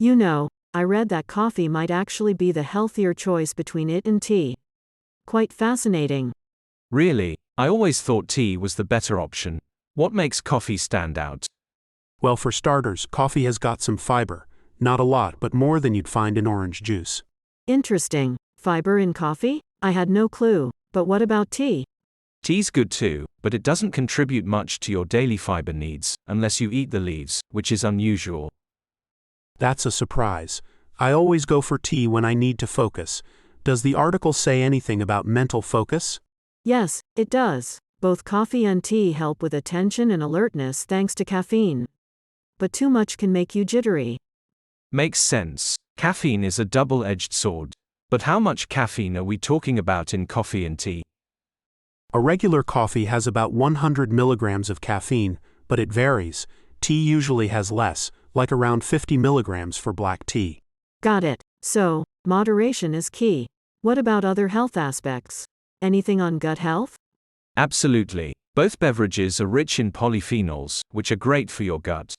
You know, I read that coffee might actually be the healthier choice between it and tea. Quite fascinating. Really? I always thought tea was the better option. What makes coffee stand out? Well, for starters, coffee has got some fiber. Not a lot, but more than you'd find in orange juice. Interesting. Fiber in coffee? I had no clue. But what about tea? Tea's good too, but it doesn't contribute much to your daily fiber needs, unless you eat the leaves, which is unusual. That's a surprise. I always go for tea when I need to focus. Does the article say anything about mental focus? Yes, it does. Both coffee and tea help with attention and alertness thanks to caffeine. But too much can make you jittery. Makes sense. Caffeine is a double-edged sword. But how much caffeine are we talking about in coffee and tea? A regular coffee has about 100 milligrams of caffeine, but it varies. Tea usually has less, like around 50 milligrams for black tea. Got it. So, moderation is key. What about other health aspects? Anything on gut health? Absolutely. Both beverages are rich in polyphenols, which are great for your gut.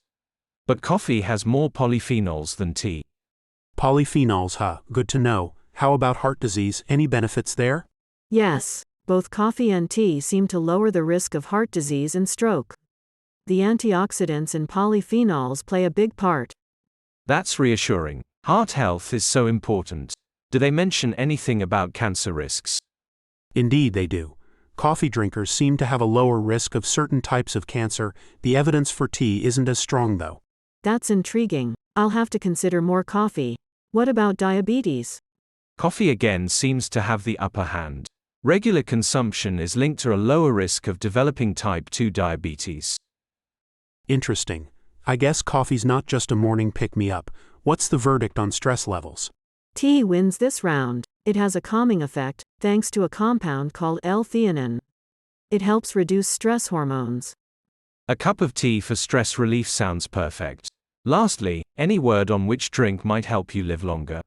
But coffee has more polyphenols than tea. Polyphenols, huh? Good to know. How about heart disease? Any benefits there? Yes, both coffee and tea seem to lower the risk of heart disease and stroke. The antioxidants and polyphenols play a big part. That's reassuring. Heart health is so important. Do they mention anything about cancer risks? Indeed they do. Coffee drinkers seem to have a lower risk of certain types of cancer. The evidence for tea isn't as strong though. That's intriguing. I'll have to consider more coffee. What about diabetes? Coffee again seems to have the upper hand. Regular consumption is linked to a lower risk of developing type 2 diabetes. Interesting. I guess coffee's not just a morning pick-me-up. What's the verdict on stress levels? Tea wins this round. It has a calming effect, thanks to a compound called L-theanine. It helps reduce stress hormones. A cup of tea for stress relief sounds perfect. Lastly, any word on which drink might help you live longer?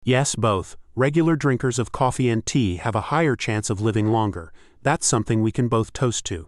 Yes, both. Regular drinkers of coffee and tea have a higher chance of living longer. That's something we can both toast to.